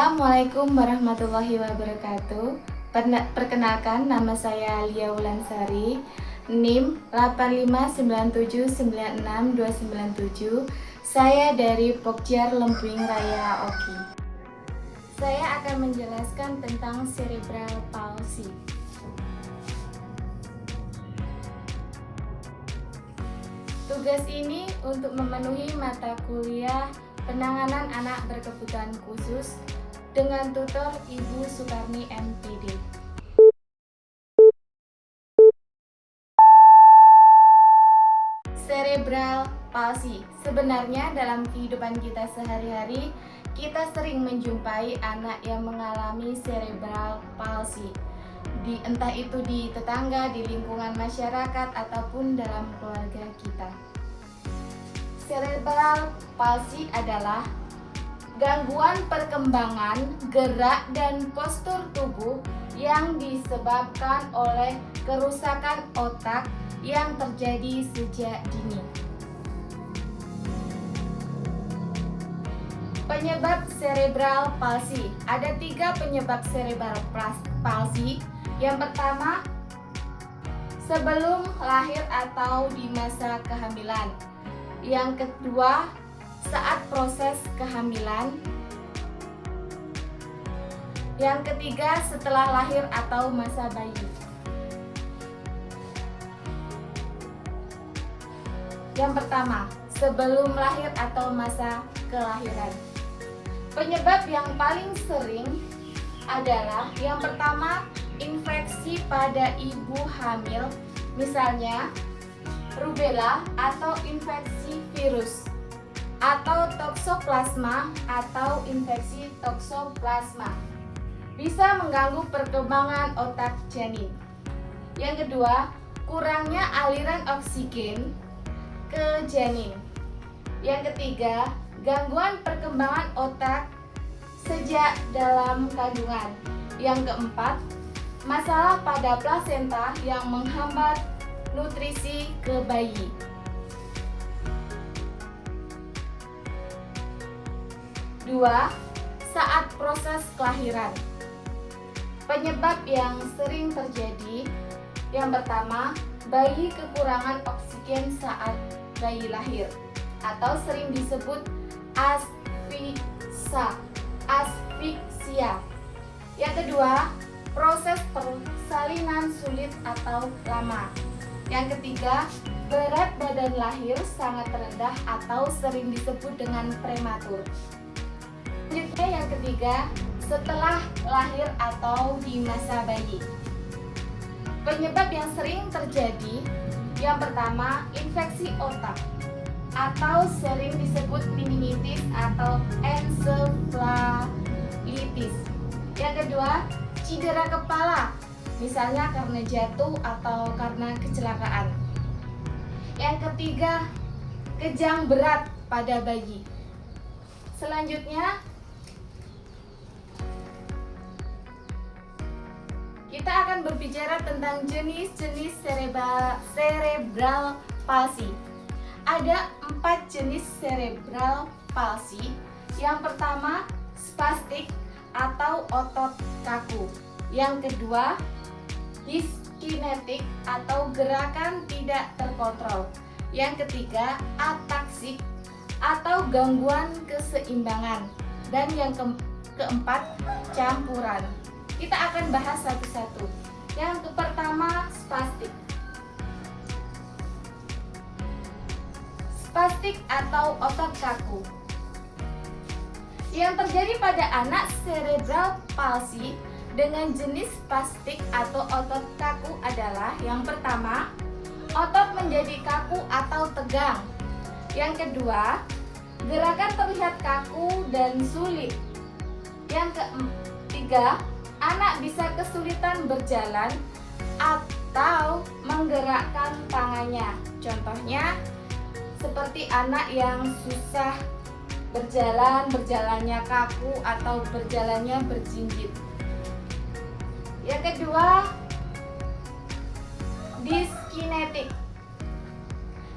Assalamualaikum warahmatullahi wabarakatuh. Perkenalkan, nama saya Lia Wulansari, NIM 859796297. Saya dari Pokjar Lempuing Raya Oki. Saya akan menjelaskan tentang cerebral palsy. Tugas ini untuk memenuhi mata kuliah penanganan anak berkebutuhan khusus dengan tutor Ibu Sukarni MPD. Cerebral palsy. Sebenarnya dalam kehidupan kita sehari-hari, kita sering menjumpai anak yang mengalami cerebral palsy. Entah itu di tetangga, di lingkungan masyarakat, ataupun dalam keluarga kita. Cerebral palsy adalah gangguan perkembangan gerak dan postur tubuh yang disebabkan oleh kerusakan otak yang terjadi sejak dini. Penyebab cerebral palsy. Ada 3 penyebab cerebral palsy. Yang pertama, sebelum lahir atau di masa kehamilan. Yang kedua, saat proses kehamilan. Yang ketiga, setelah lahir atau masa bayi. Yang pertama, sebelum lahir atau masa kelahiran. Penyebab yang paling sering adalah yang pertama, infeksi pada ibu hamil, misalnya rubella atau infeksi virus, atau toksoplasma atau infeksi toksoplasma bisa mengganggu perkembangan otak janin. Yang kedua, kurangnya aliran oksigen ke janin. Yang ketiga, gangguan perkembangan otak sejak dalam kandungan. Yang keempat, masalah pada plasenta yang menghambat nutrisi ke bayi. Dua, saat proses kelahiran. Penyebab yang sering terjadi, yang pertama, bayi kekurangan oksigen saat bayi lahir atau sering disebut asfiksia. Yang kedua, proses persalinan sulit atau lama. Yang ketiga, berat badan lahir sangat rendah atau sering disebut dengan prematur. Selanjutnya yang ketiga, setelah lahir atau di masa bayi. Penyebab yang sering terjadi, yang pertama, infeksi otak atau sering disebut meningitis atau encephalitis. Yang kedua, cedera kepala, misalnya karena jatuh atau karena kecelakaan. Yang ketiga, kejang berat pada bayi. Selanjutnya, kita akan berbicara tentang jenis-jenis cerebral palsy. Ada 4 jenis cerebral palsy. Yang pertama, spastik atau otot kaku. Yang kedua, diskinetik atau gerakan tidak terkontrol. Yang ketiga, ataksik atau gangguan keseimbangan. Dan yang keempat, campuran. Kita akan bahas satu-satu. Yang pertama, spastik. Spastik atau otot kaku. Yang terjadi pada anak cerebral palsy dengan jenis spastik atau otot kaku adalah yang pertama, otot menjadi kaku atau tegang. Yang kedua, gerakan terlihat kaku dan sulit. Yang ketiga, anak bisa kesulitan berjalan atau menggerakkan tangannya. Contohnya, seperti anak yang susah berjalannya kaku atau berjalannya berjinjit. Yang kedua, diskinetik.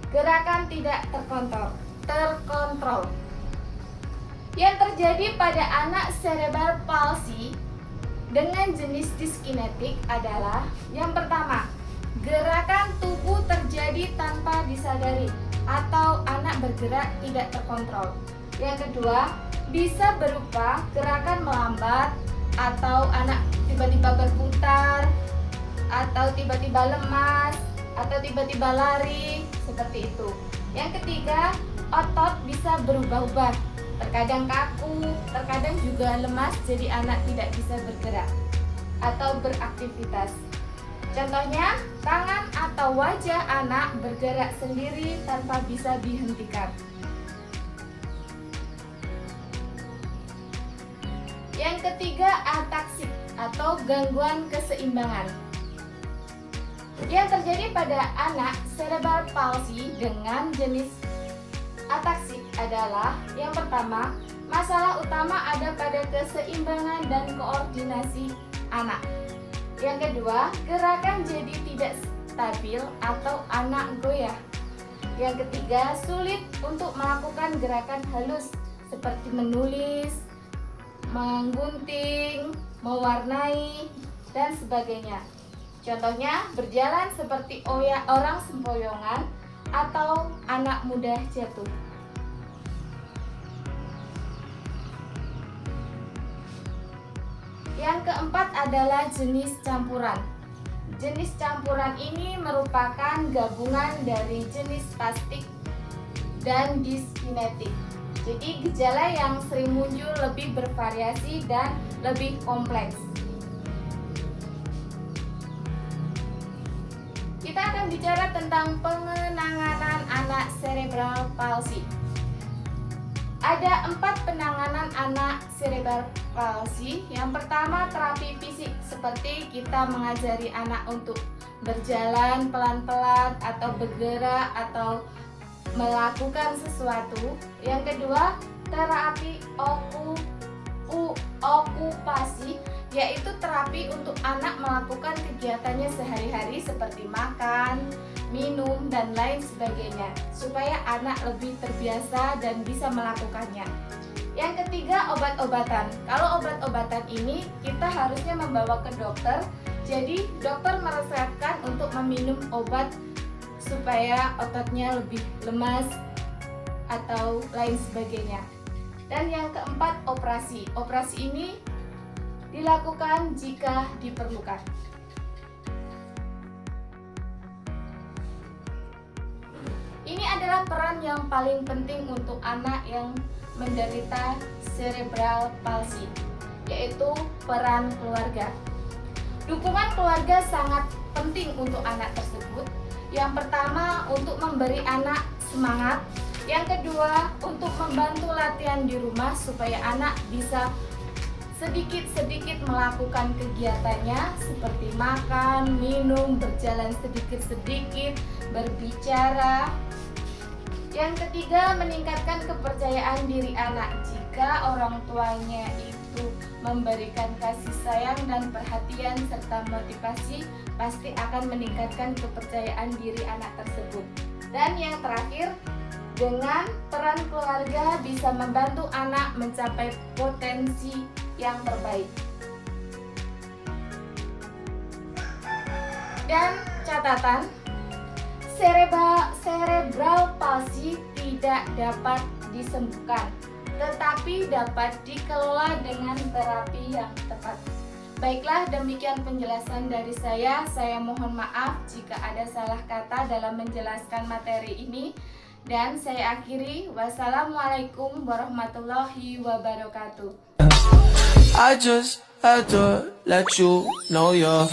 Gerakan tidak terkontrol. Yang terjadi terjadi pada anak cerebral palsy dengan jenis dyskinetik adalah yang pertama, gerakan tubuh terjadi tanpa disadari atau anak bergerak tidak terkontrol. Yang kedua, bisa berupa gerakan melambat atau anak tiba-tiba berputar atau tiba-tiba lemas atau tiba-tiba lari, seperti itu. Yang ketiga, otot bisa berubah-ubah, terkadang kaku, terkadang juga lemas, jadi anak tidak bisa bergerak atau beraktivitas. Contohnya, tangan atau wajah anak bergerak sendiri tanpa bisa dihentikan. Yang ketiga, ataksi atau gangguan keseimbangan. Yang terjadi pada anak cerebral palsy dengan jenis ataksi adalah yang pertama, masalah utama ada pada keseimbangan dan koordinasi anak. Yang kedua, gerakan jadi tidak stabil atau anak goyah. Yang ketiga, sulit untuk melakukan gerakan halus seperti menulis, menggunting, mewarnai, dan sebagainya. Contohnya, berjalan seperti orang sempoyongan atau anak muda jatuh. Yang keempat adalah jenis campuran. Jenis campuran ini merupakan gabungan dari jenis spastik dan dyskinetik. Jadi gejala yang sering muncul lebih bervariasi dan lebih kompleks. Kita akan bicara tentang penanganan anak cerebral palsy. Ada 4 penanganan anak cerebral palsy. Yang pertama, terapi fisik, seperti kita mengajari anak untuk berjalan pelan-pelan atau bergerak atau melakukan sesuatu. Yang kedua, terapi okupasi, yaitu terapi untuk anak melakukan kegiatannya sehari-hari seperti makan, minum, dan lain sebagainya, supaya anak lebih terbiasa dan bisa melakukannya. Yang ketiga, obat-obatan. Kalau obat-obatan ini kita harusnya membawa ke dokter, jadi dokter meresepkan untuk meminum obat supaya ototnya lebih lemas atau lain sebagainya. Dan yang keempat, operasi. Operasi ini dilakukan jika diperlukan. Ini adalah peran yang paling penting untuk anak yang menderita cerebral palsy, yaitu peran keluarga. Dukungan keluarga sangat penting untuk anak tersebut. Yang pertama, untuk memberi anak semangat. Yang kedua, untuk membantu latihan di rumah supaya anak bisa sedikit-sedikit melakukan kegiatannya seperti makan, minum, berjalan sedikit-sedikit, berbicara. Yang ketiga, meningkatkan kepercayaan diri anak. Jika orang tuanya itu memberikan kasih sayang dan perhatian serta motivasi, pasti akan meningkatkan kepercayaan diri anak tersebut. Dan yang terakhir, dengan peran keluarga bisa membantu anak mencapai potensi yang terbaik. Dan catatan, cerebral palsy tidak dapat disembuhkan, tetapi dapat dikelola dengan terapi yang tepat. Baiklah, demikian penjelasan dari saya. Saya mohon maaf jika ada salah kata dalam menjelaskan materi ini. Dan saya akhiri, wassalamualaikum warahmatullahi wabarakatuh. I just had to let you know you're